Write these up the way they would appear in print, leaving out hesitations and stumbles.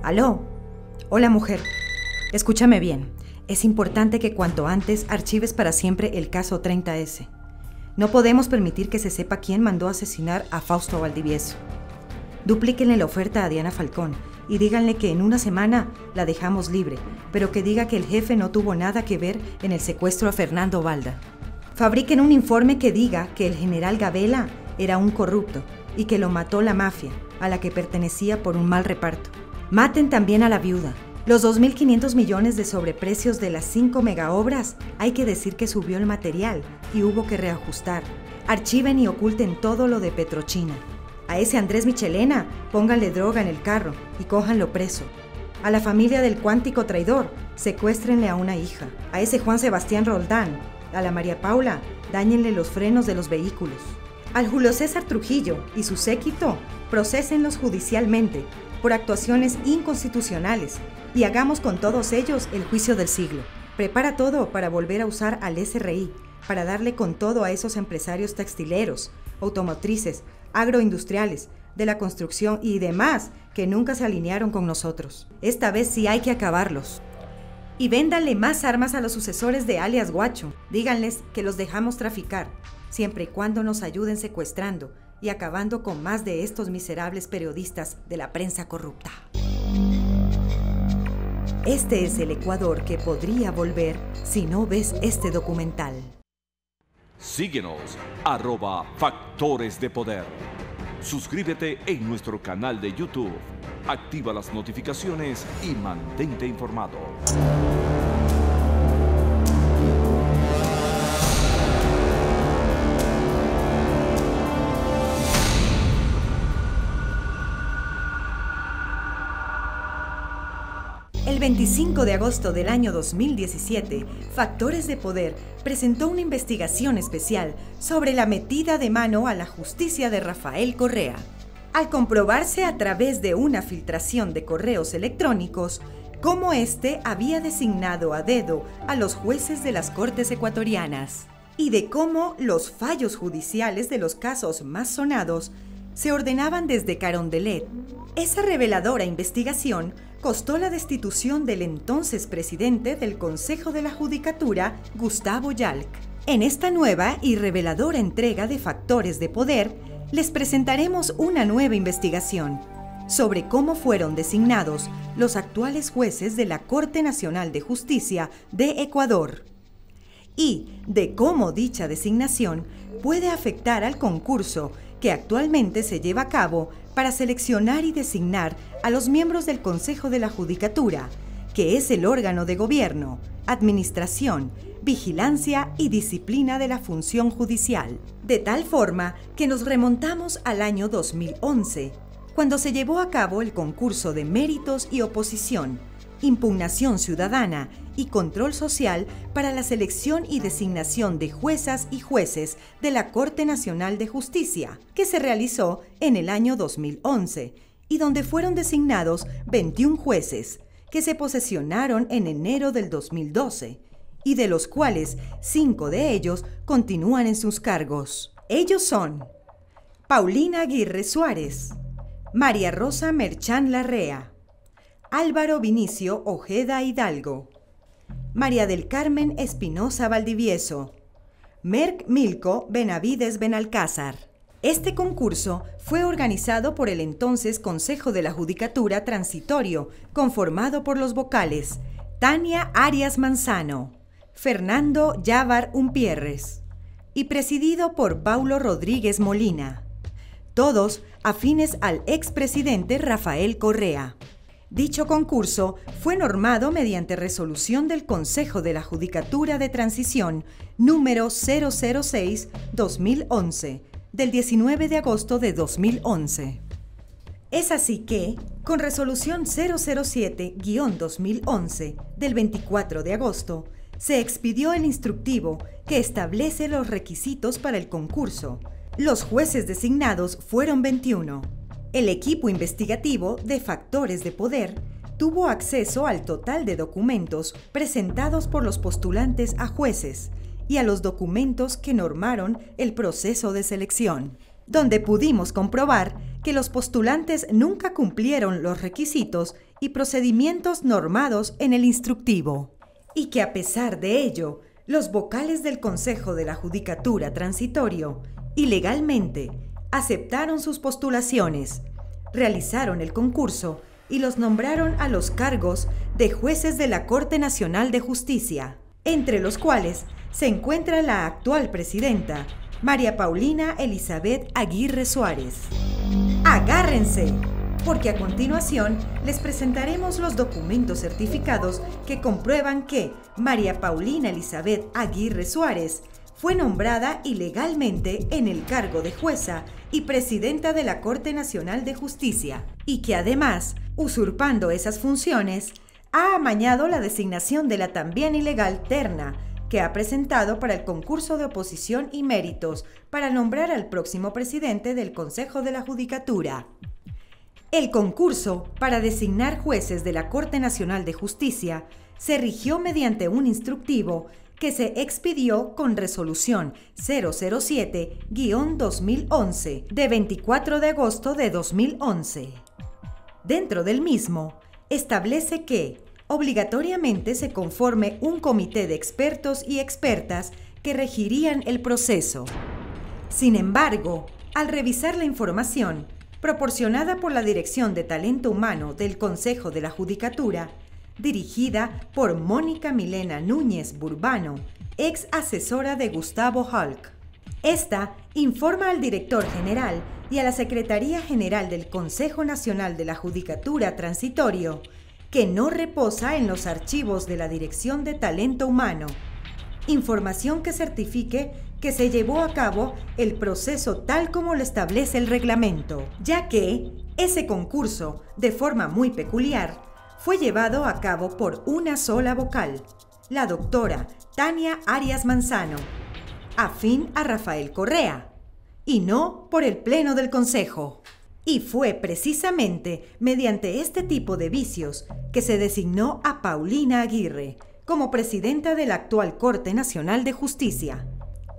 ¿Aló? Hola, mujer. Escúchame bien. Es importante que cuanto antes archives para siempre el caso 30S. No podemos permitir que se sepa quién mandó asesinar a Fausto Valdivieso. Duplíquenle la oferta a Diana Falcón y díganle que en una semana la dejamos libre, pero que diga que el jefe no tuvo nada que ver en el secuestro a Fernando Balda. Fabriquen un informe que diga que el general Gabela era un corrupto y que lo mató la mafia, a la que pertenecía por un mal reparto. Maten también a la viuda. Los 2.500 millones de sobreprecios de las 5 megaobras, hay que decir que subió el material y hubo que reajustar. Archiven y oculten todo lo de Petrochina. A ese Andrés Michelena, pónganle droga en el carro y cójanlo preso. A la familia del cuántico traidor, secuéstrenle a una hija. A ese Juan Sebastián Roldán, a la María Paula, dáñenle los frenos de los vehículos. Al Julio César Trujillo y su séquito, procesenlos judicialmente por actuaciones inconstitucionales y hagamos con todos ellos el juicio del siglo. Prepara todo para volver a usar al SRI, para darle con todo a esos empresarios textileros, automotrices, agroindustriales, de la construcción y demás que nunca se alinearon con nosotros. Esta vez sí hay que acabarlos. Y véndanle más armas a los sucesores de alias Guacho. Díganles que los dejamos traficar, siempre y cuando nos ayuden secuestrando y acabando con más de estos miserables periodistas de la prensa corrupta. Este es el Ecuador que podría volver si no ves este documental. Síguenos, @Factores de Poder. Suscríbete en nuestro canal de YouTube. Activa las notificaciones y mantente informado. El 25 de agosto del año 2017, Factores de Poder presentó una investigación especial sobre la metida de mano a la justicia de Rafael Correa. Al comprobarse a través de una filtración de correos electrónicos, cómo éste había designado a dedo a los jueces de las Cortes ecuatorianas, y de cómo los fallos judiciales de los casos más sonados se ordenaban desde Carondelet. Esa reveladora investigación costó la destitución del entonces presidente del Consejo de la Judicatura, Gustavo Yalc. En esta nueva y reveladora entrega de Factores de Poder, les presentaremos una nueva investigación sobre cómo fueron designados los actuales jueces de la Corte Nacional de Justicia de Ecuador y de cómo dicha designación puede afectar al concurso que actualmente se lleva a cabo para seleccionar y designar a los miembros del Consejo de la Judicatura, que es el órgano de gobierno, administración, vigilancia y disciplina de la función judicial. De tal forma que nos remontamos al año 2011, cuando se llevó a cabo el concurso de méritos y oposición, impugnación ciudadana y control social para la selección y designación de juezas y jueces de la Corte Nacional de Justicia, que se realizó en el año 2011 y donde fueron designados 21 jueces que se posesionaron en enero del 2012 y de los cuales 5 de ellos continúan en sus cargos. Ellos son Paulina Aguirre Suárez, María Rosa Merchán Larrea, Álvaro Vinicio Ojeda Hidalgo, María del Carmen Espinosa Valdivieso, Merck Milko Benavides Benalcázar. Este concurso fue organizado por el entonces Consejo de la Judicatura Transitorio, conformado por los vocales Tania Arias Manzano, Fernando Llávar Umpierres y presidido por Paulo Rodríguez Molina, todos afines al expresidente Rafael Correa. Dicho concurso fue normado mediante resolución del Consejo de la Judicatura de Transición número 006-2011 del 19 de agosto de 2011. Es así que, con resolución 007-2011 del 24 de agosto, se expidió el instructivo que establece los requisitos para el concurso. Los jueces designados fueron 21. El equipo investigativo de Factores de Poder tuvo acceso al total de documentos presentados por los postulantes a jueces y a los documentos que normaron el proceso de selección, donde pudimos comprobar que los postulantes nunca cumplieron los requisitos y procedimientos normados en el instructivo, y que a pesar de ello, los vocales del Consejo de la Judicatura Transitorio, ilegalmente, aceptaron sus postulaciones, realizaron el concurso y los nombraron a los cargos de jueces de la Corte Nacional de Justicia, entre los cuales se encuentra la actual presidenta, María Paulina Elizabeth Aguirre Suárez. ¡Agárrense! Porque a continuación les presentaremos los documentos certificados que comprueban que María Paulina Elizabeth Aguirre Suárez fue nombrada ilegalmente en el cargo de jueza y presidenta de la Corte Nacional de Justicia, y que además, usurpando esas funciones, ha amañado la designación de la también ilegal terna que ha presentado para el concurso de oposición y méritos para nombrar al próximo presidente del Consejo de la Judicatura. El concurso para designar jueces de la Corte Nacional de Justicia se rigió mediante un instructivo que se expidió con resolución 007-2011 de 24 de agosto de 2011. Dentro del mismo, establece que obligatoriamente se conforme un comité de expertos y expertas que regirían el proceso. Sin embargo, al revisar la información proporcionada por la Dirección de Talento Humano del Consejo de la Judicatura, dirigida por Mónica Milena Núñez Burbano, ex asesora de Gustavo Hulk. Esta informa al director general y a la Secretaría General del Consejo Nacional de la Judicatura Transitorio que no reposa en los archivos de la Dirección de Talento Humano información que certifique que se llevó a cabo el proceso tal como lo establece el reglamento, ya que ese concurso, de forma muy peculiar, fue llevado a cabo por una sola vocal, la doctora Tania Arias Manzano, afín a Rafael Correa, y no por el Pleno del Consejo. Y fue precisamente mediante este tipo de vicios que se designó a Paulina Aguirre como presidenta de la actual Corte Nacional de Justicia.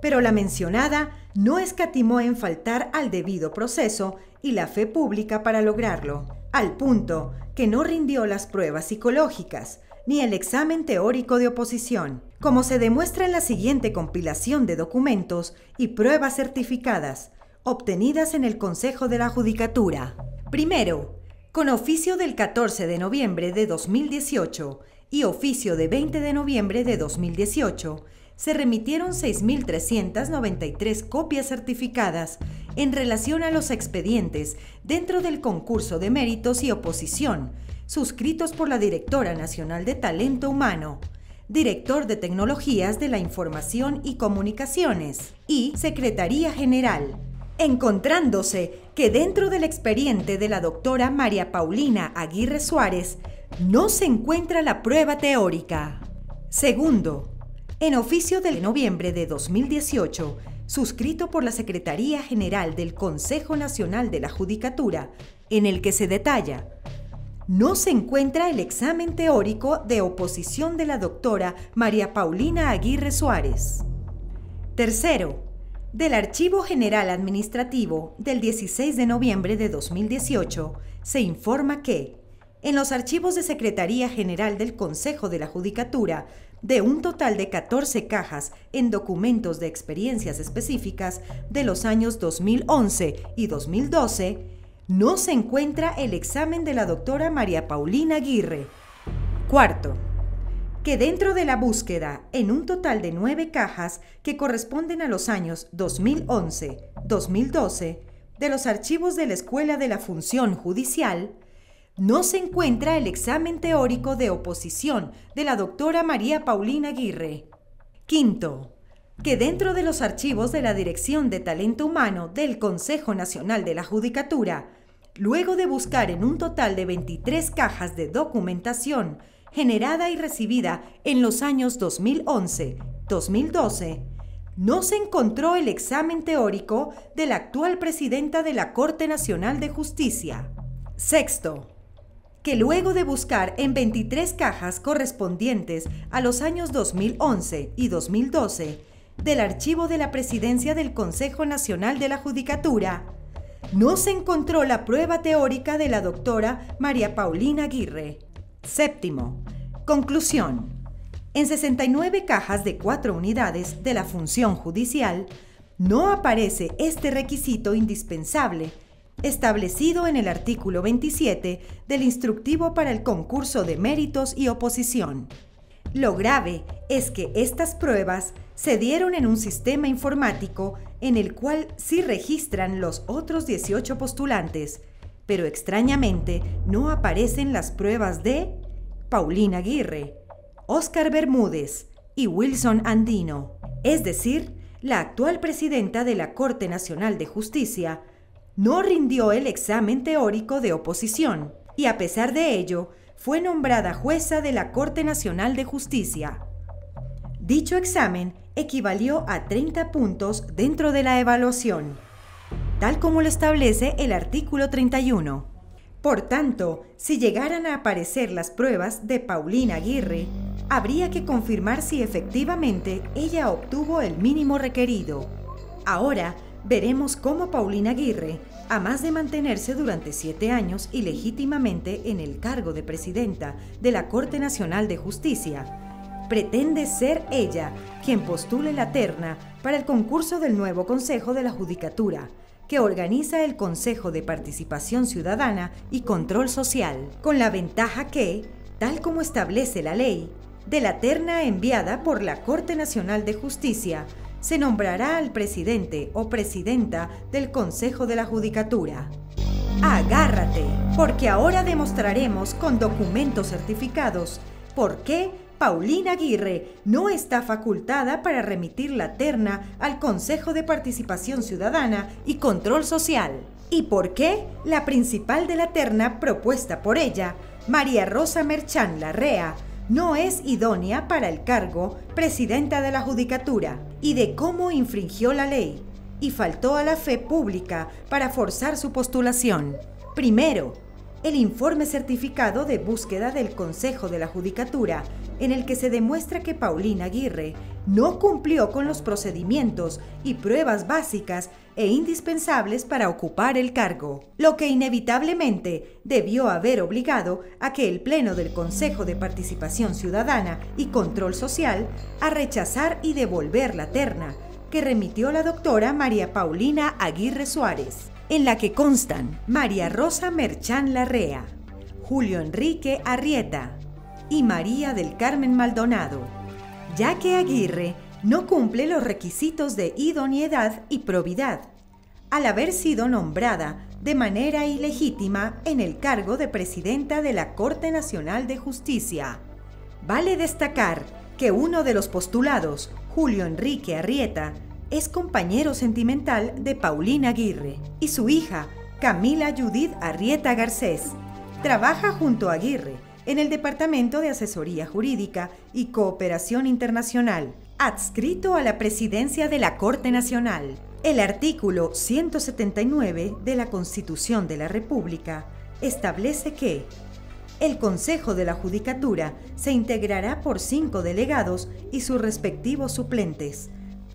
Pero la mencionada no escatimó en faltar al debido proceso y la fe pública para lograrlo, al punto que no rindió las pruebas psicológicas ni el examen teórico de oposición, como se demuestra en la siguiente compilación de documentos y pruebas certificadas obtenidas en el Consejo de la Judicatura. Primero, con oficio del 14 de noviembre de 2018 y oficio de 20 de noviembre de 2018, se remitieron 6.393 copias certificadas en relación a los expedientes dentro del concurso de méritos y oposición, suscritos por la Directora Nacional de Talento Humano, Director de Tecnologías de la Información y Comunicaciones y Secretaría General, encontrándose que dentro del expediente de la doctora María Paulina Aguirre Suárez no se encuentra la prueba teórica. Segundo, en oficio de noviembre de 2018, suscrito por la Secretaría General del Consejo Nacional de la Judicatura, en el que se detalla: no se encuentra el examen teórico de oposición de la doctora María Paulina Aguirre Suárez. Tercero, del Archivo General Administrativo del 16 de noviembre de 2018, se informa que, en los archivos de Secretaría General del Consejo de la Judicatura, de un total de 14 cajas en documentos de experiencias específicas de los años 2011 y 2012, no se encuentra el examen de la doctora María Paulina Aguirre. Cuarto, que dentro de la búsqueda, en un total de 9 cajas que corresponden a los años 2011-2012, de los archivos de la Escuela de la Función Judicial, no se encuentra el examen teórico de oposición de la doctora María Paulina Aguirre. Quinto, que dentro de los archivos de la Dirección de Talento Humano del Consejo Nacional de la Judicatura, luego de buscar en un total de 23 cajas de documentación generada y recibida en los años 2011-2012, no se encontró el examen teórico de la actual presidenta de la Corte Nacional de Justicia. Sexto, que luego de buscar en 23 cajas correspondientes a los años 2011 y 2012 del archivo de la Presidencia del Consejo Nacional de la Judicatura, no se encontró la prueba teórica de la doctora María Paulina Aguirre. Séptimo, conclusión. En 69 cajas de 4 unidades de la función judicial, no aparece este requisito indispensable establecido en el artículo 27 del instructivo para el concurso de méritos y oposición. Lo grave es que estas pruebas se dieron en un sistema informático en el cual sí registran los otros 18 postulantes, pero extrañamente no aparecen las pruebas de Paulina Aguirre, Óscar Bermúdez y Wilson Andino. Es decir, la actual presidenta de la Corte Nacional de Justicia no rindió el examen teórico de oposición y a pesar de ello fue nombrada jueza de la Corte Nacional de Justicia. Dicho examen equivalió a 30 puntos dentro de la evaluación, tal como lo establece el artículo 31. Por tanto, si llegaran a aparecer las pruebas de Paulina Aguirre, habría que confirmar si efectivamente ella obtuvo el mínimo requerido. Ahora veremos cómo Paulina Aguirre, a más de mantenerse durante 7 años ilegítimamente en el cargo de presidenta de la Corte Nacional de Justicia, pretende ser ella quien postule la terna para el concurso del nuevo Consejo de la Judicatura, que organiza el Consejo de Participación Ciudadana y Control Social, con la ventaja que, tal como establece la ley, de la terna enviada por la Corte Nacional de Justicia, se nombrará al presidente o presidenta del Consejo de la Judicatura. ¡Agárrate! Porque ahora demostraremos con documentos certificados por qué Paulina Aguirre no está facultada para remitir la terna al Consejo de Participación Ciudadana y Control Social. ¿Y por qué la principal de la terna propuesta por ella, María Rosa Merchán Larrea, no es idónea para el cargo presidenta de la Judicatura? Y de cómo infringió la ley y faltó a la fe pública para forzar su postulación. Primero, el informe certificado de búsqueda del Consejo de la Judicatura, en el que se demuestra que Paulina Aguirre no cumplió con los procedimientos y pruebas básicas e indispensables para ocupar el cargo, lo que inevitablemente debió haber obligado a que el Pleno del Consejo de Participación Ciudadana y Control Social a rechazar y devolver la terna que remitió la doctora María Paulina Aguirre Suárez, en la que constan María Rosa Merchán Larrea, Julio Enrique Arrieta y María del Carmen Maldonado, ya que Aguirre no cumple los requisitos de idoneidad y probidad, al haber sido nombrada de manera ilegítima en el cargo de presidenta de la Corte Nacional de Justicia. Vale destacar que uno de los postulados, Julio Enrique Arrieta, es compañero sentimental de Paulina Aguirre y su hija, Camila Judith Arrieta Garcés, trabaja junto a Aguirre en el Departamento de Asesoría Jurídica y Cooperación Internacional, adscrito a la presidencia de la Corte Nacional. El artículo 179 de la Constitución de la República establece que el Consejo de la Judicatura se integrará por 5 delegados y sus respectivos suplentes,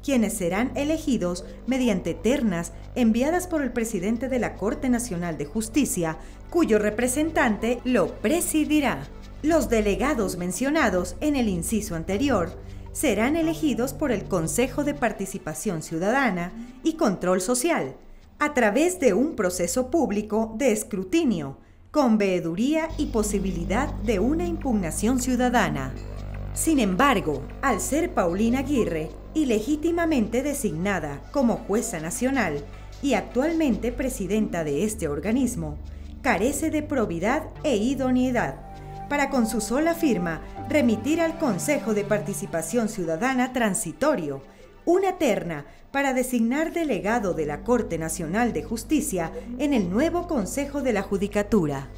quienes serán elegidos mediante ternas enviadas por el presidente de la Corte Nacional de Justicia, cuyo representante lo presidirá. Los delegados mencionados en el inciso anterior serán elegidos por el Consejo de Participación Ciudadana y Control Social, a través de un proceso público de escrutinio, con veeduría y posibilidad de una impugnación ciudadana. Sin embargo, al ser Paulina Aguirre ilegítimamente designada como jueza nacional y actualmente presidenta de este organismo, carece de probidad e idoneidad para con su sola firma remitir al Consejo de Participación Ciudadana transitorio una terna para designar delegado de la Corte Nacional de Justicia en el nuevo Consejo de la Judicatura.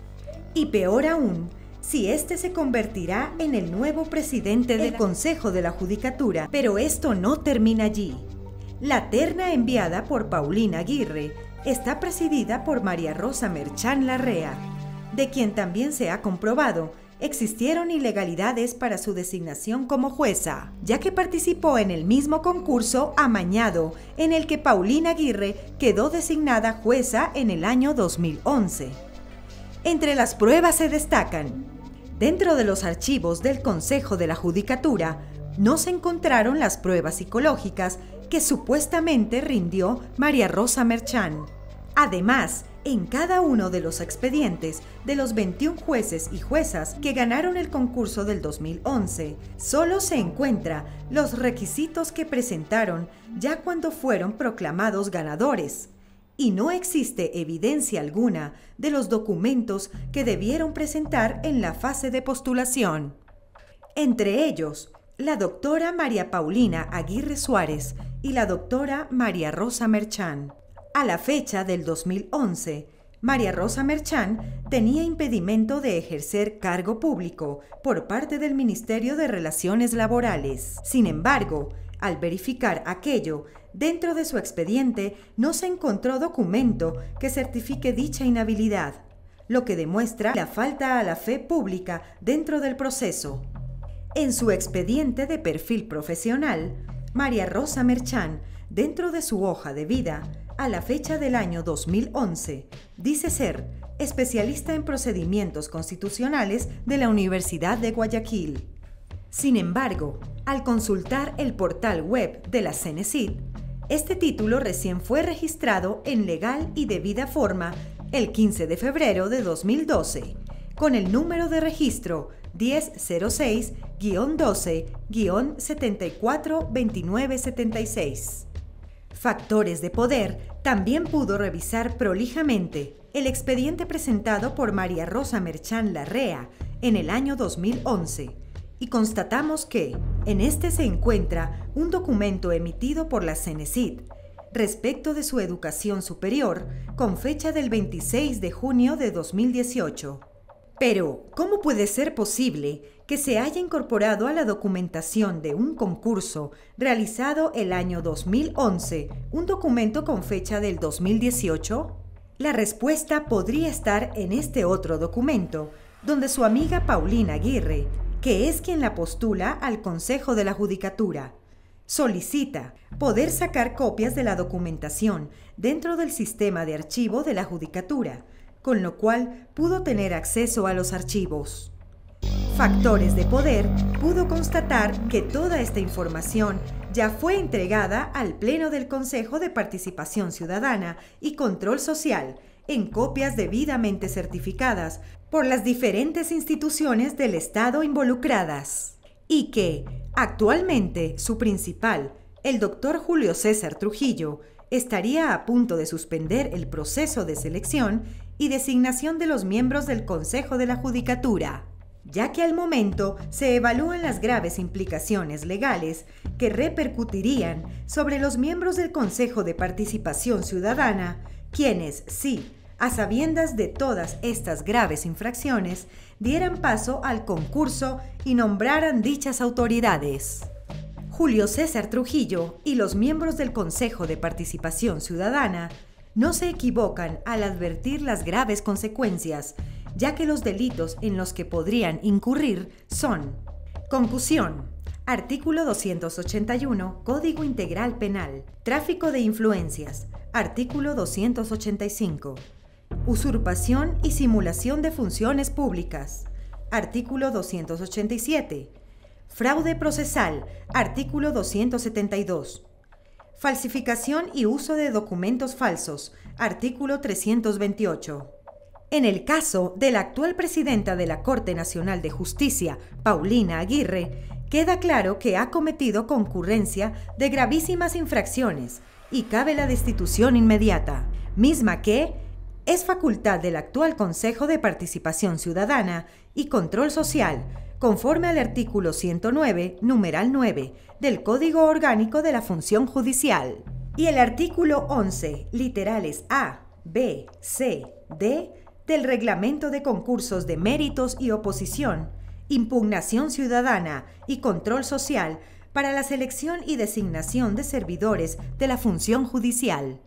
Y peor aún, si éste se convertirá en el nuevo presidente del Consejo de la Judicatura. Pero esto no termina allí. La terna enviada por Paulina Aguirre está presidida por María Rosa Merchán Larrea, de quien también se ha comprobado existieron ilegalidades para su designación como jueza, ya que participó en el mismo concurso amañado en el que Paulina Aguirre quedó designada jueza en el año 2011. Entre las pruebas se destacan: dentro de los archivos del Consejo de la Judicatura no se encontraron las pruebas psicológicas que supuestamente rindió María Rosa Merchán. Además, en cada uno de los expedientes de los 21 jueces y juezas que ganaron el concurso del 2011, solo se encuentran los requisitos que presentaron ya cuando fueron proclamados ganadores, y no existe evidencia alguna de los documentos que debieron presentar en la fase de postulación. Entre ellos, la doctora María Paulina Aguirre Suárez y la doctora María Rosa Merchán. A la fecha del 2011, María Rosa Merchán tenía impedimento de ejercer cargo público por parte del Ministerio de Relaciones Laborales. Sin embargo, al verificar aquello, dentro de su expediente no se encontró documento que certifique dicha inhabilidad, lo que demuestra la falta a la fe pública dentro del proceso. En su expediente de perfil profesional, María Rosa Merchán, dentro de su hoja de vida, a la fecha del año 2011, dice ser especialista en procedimientos constitucionales de la Universidad de Guayaquil. Sin embargo, al consultar el portal web de la CENESID, este título recién fue registrado en legal y debida forma el 15 de febrero de 2012, con el número de registro 1006-12-742976. Factores de Poder también pudo revisar prolijamente el expediente presentado por María Rosa Merchán Larrea en el año 2011 y constatamos que en este se encuentra un documento emitido por la CENESID respecto de su educación superior con fecha del 26 de junio de 2018. Pero, ¿cómo puede ser posible que se haya incorporado a la documentación de un concurso realizado el año 2011 un documento con fecha del 2018? La respuesta podría estar en este otro documento, donde su amiga Paulina Aguirre, que es quien la postula al Consejo de la Judicatura, solicita poder sacar copias de la documentación dentro del sistema de archivo de la Judicatura, con lo cual pudo tener acceso a los archivos. Factores de Poder pudo constatar que toda esta información ya fue entregada al Pleno del Consejo de Participación Ciudadana y Control Social en copias debidamente certificadas por las diferentes instituciones del Estado involucradas, y que, actualmente, su principal, el doctor Julio César Trujillo, estaría a punto de suspender el proceso de selección y designación de los miembros del Consejo de la Judicatura, ya que al momento se evalúan las graves implicaciones legales que repercutirían sobre los miembros del Consejo de Participación Ciudadana, quienes, sí, a sabiendas de todas estas graves infracciones, dieran paso al concurso y nombraran dichas autoridades. Julio César Trujillo y los miembros del Consejo de Participación Ciudadana no se equivocan al advertir las graves consecuencias, ya que los delitos en los que podrían incurrir son: concusión, artículo 281, Código Integral Penal; tráfico de influencias, artículo 285; usurpación y simulación de funciones públicas, artículo 287; fraude procesal, artículo 272; falsificación y uso de documentos falsos, artículo 328. En el caso de la actual presidenta de la Corte Nacional de Justicia, Paulina Aguirre, queda claro que ha cometido concurrencia de gravísimas infracciones y cabe la destitución inmediata, misma que es facultad del actual Consejo de Participación Ciudadana y Control Social, conforme al artículo 109, numeral 9, del Código Orgánico de la Función Judicial, y el artículo 11, literales A, B, C, D, del Reglamento de Concursos de Méritos y Oposición, Impugnación Ciudadana y Control Social para la selección y designación de servidores de la función judicial.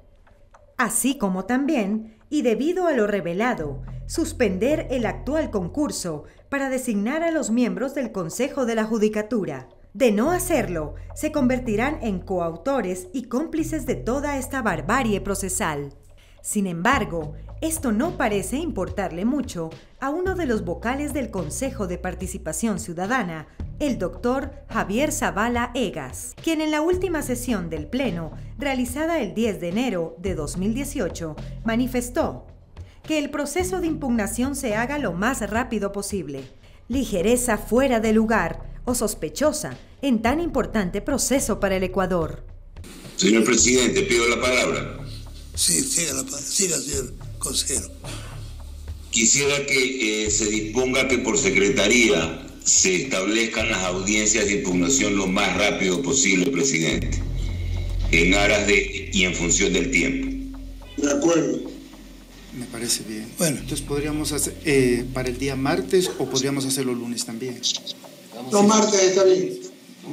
Así como también, y debido a lo revelado, suspender el actual concurso para designar a los miembros del Consejo de la Judicatura. De no hacerlo, se convertirán en coautores y cómplices de toda esta barbarie procesal. Sin embargo, esto no parece importarle mucho a uno de los vocales del Consejo de Participación Ciudadana, el doctor Javier Zavala Egas, quien en la última sesión del Pleno, realizada el 10 de enero de 2018, manifestó que el proceso de impugnación se haga lo más rápido posible. Ligereza fuera de lugar o sospechosa en tan importante proceso para el Ecuador. Señor presidente, pido la palabra. Sí, siga, señor consejero. Quisiera que se disponga que por secretaría se establezcan las audiencias de impugnación lo más rápido posible, presidente, en aras de y en función del tiempo. De acuerdo. Me parece bien. Bueno. Entonces podríamos hacer para el día martes o podríamos hacerlo lunes también. No, martes está bien.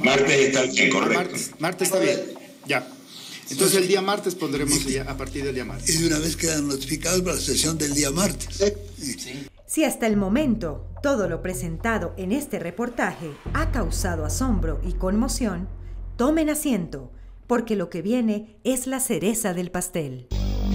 Martes está bien, correcto. Martes está bien, ya. Entonces el día martes pondremos ya a partir del día martes. Y de una vez quedan notificados para la sesión del día martes. Sí. Si hasta el momento todo lo presentado en este reportaje ha causado asombro y conmoción, tomen asiento, porque lo que viene es la cereza del pastel.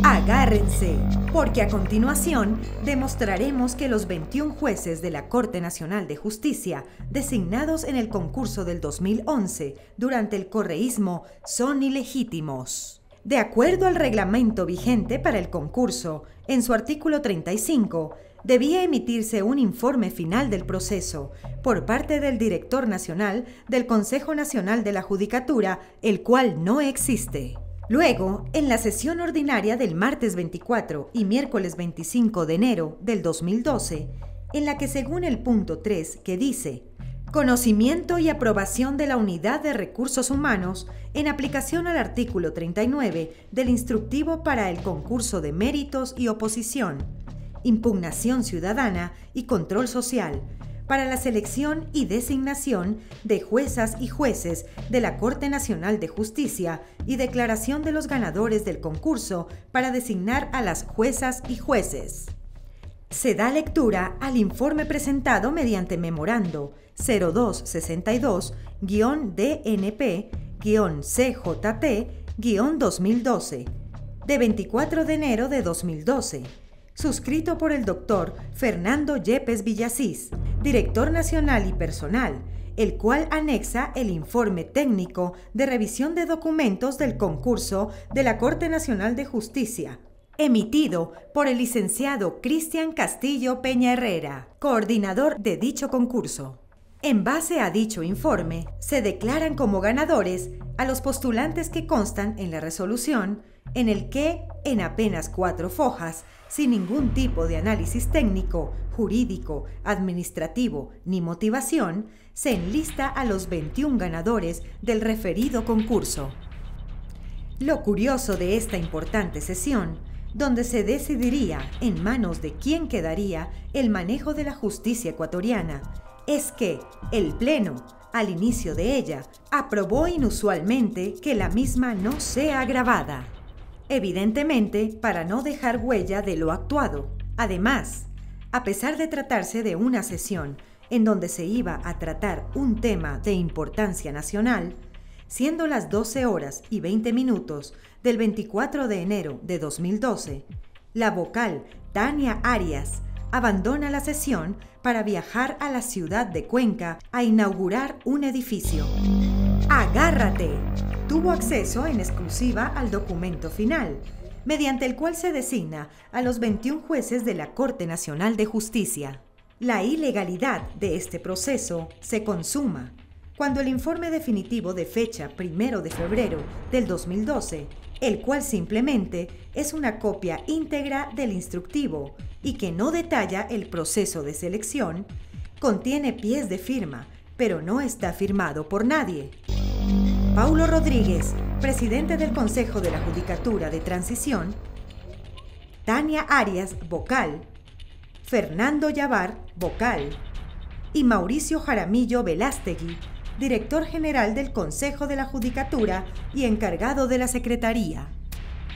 Agárrense, porque a continuación demostraremos que los 21 jueces de la Corte Nacional de Justicia, designados en el concurso del 2011 durante el correísmo, son ilegítimos. De acuerdo al reglamento vigente para el concurso, en su artículo 35, debía emitirse un informe final del proceso por parte del director nacional del Consejo Nacional de la Judicatura, el cual no existe. Luego, en la sesión ordinaria del martes 24 y miércoles 25 de enero del 2012, en la que según el punto 3 que dice conocimiento y aprobación de la Unidad de Recursos Humanos en aplicación al artículo 39 del Instructivo para el Concurso de Méritos y Oposición, Impugnación Ciudadana y Control Social, para la selección y designación de juezas y jueces de la Corte Nacional de Justicia y declaración de los ganadores del concurso para designar a las juezas y jueces. Se da lectura al informe presentado mediante memorando 0262-DNP-CJT-2012 de 24 de enero de 2012, suscrito por el doctor Fernando Yepes Villasís, director nacional y personal, el cual anexa el informe técnico de revisión de documentos del concurso de la Corte Nacional de Justicia, emitido por el licenciado Cristian Castillo Peña Herrera, coordinador de dicho concurso. En base a dicho informe, se declaran como ganadores a los postulantes que constan en la resolución, en el que, en apenas 4 fojas, sin ningún tipo de análisis técnico, jurídico, administrativo ni motivación, se enlista a los 21 ganadores del referido concurso. Lo curioso de esta importante sesión, donde se decidiría en manos de quién quedaría el manejo de la justicia ecuatoriana, es que el Pleno, al inicio de ella, aprobó inusualmente que la misma no sea grabada, evidentemente para no dejar huella de lo actuado. Además, a pesar de tratarse de una sesión en donde se iba a tratar un tema de importancia nacional, siendo las 12 horas y 20 minutos del 24 de enero de 2012, la vocal Tania Arias abandona la sesión para viajar a la ciudad de Cuenca a inaugurar un edificio. ¡Agárrate! Tuvo acceso en exclusiva al documento final, mediante el cual se designa a los 21 jueces de la Corte Nacional de Justicia. La ilegalidad de este proceso se consuma cuando el informe definitivo de fecha 1 de febrero del 2012, el cual simplemente es una copia íntegra del instructivo y que no detalla el proceso de selección, contiene pies de firma, pero no está firmado por nadie. Paulo Rodríguez, presidente del Consejo de la Judicatura de Transición, Tania Arias, vocal, Fernando Yavar, vocal, y Mauricio Jaramillo Velástegui, director general del Consejo de la Judicatura y encargado de la Secretaría,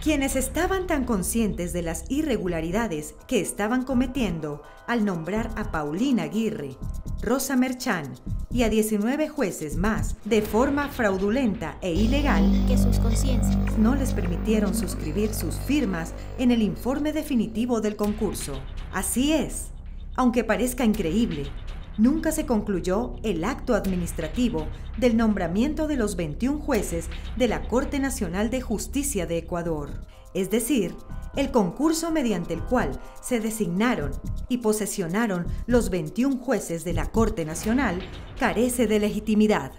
quienes estaban tan conscientes de las irregularidades que estaban cometiendo al nombrar a Paulina Aguirre, Rosa Merchán y a 19 jueces más de forma fraudulenta e ilegal, que sus conciencias no les permitieron suscribir sus firmas en el informe definitivo del concurso. Así es, aunque parezca increíble, nunca se concluyó el acto administrativo del nombramiento de los 21 jueces de la Corte Nacional de Justicia de Ecuador, es decir, el concurso mediante el cual se designaron y posesionaron los 21 jueces de la Corte Nacional carece de legitimidad.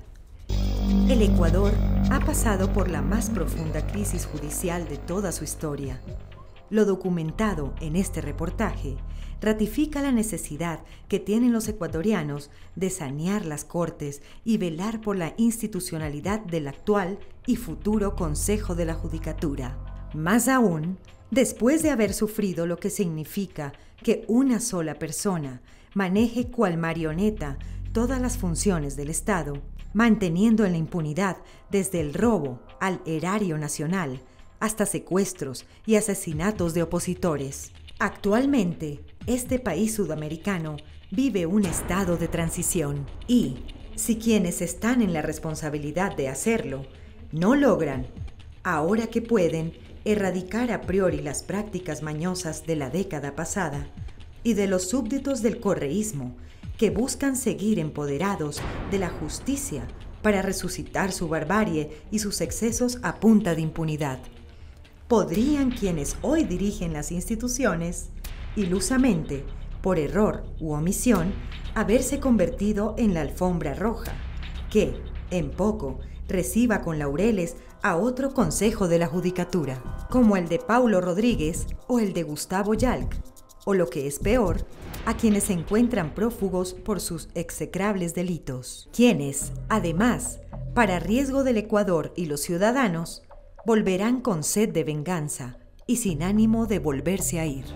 El Ecuador ha pasado por la más profunda crisis judicial de toda su historia. Lo documentado en este reportaje ratifica la necesidad que tienen los ecuatorianos de sanear las Cortes y velar por la institucionalidad del actual y futuro Consejo de la Judicatura. Más aún, después de haber sufrido lo que significa que una sola persona maneje cual marioneta todas las funciones del Estado, manteniendo en la impunidad desde el robo al erario nacional hasta secuestros y asesinatos de opositores. Actualmente, este país sudamericano vive un estado de transición y, si quienes están en la responsabilidad de hacerlo no logran, ahora que pueden, erradicar a priori las prácticas mañosas de la década pasada y de los súbditos del correísmo que buscan seguir empoderados de la justicia para resucitar su barbarie y sus excesos a punta de impunidad, podrían quienes hoy dirigen las instituciones, ilusamente, por error u omisión, haberse convertido en la alfombra roja, que, en poco, reciba con laureles a otro consejo de la judicatura, como el de Paulo Rodríguez o el de Gustavo Yalc, o lo que es peor, a quienes se encuentran prófugos por sus execrables delitos, quienes, además, para riesgo del Ecuador y los ciudadanos, volverán con sed de venganza y sin ánimo de volverse a ir.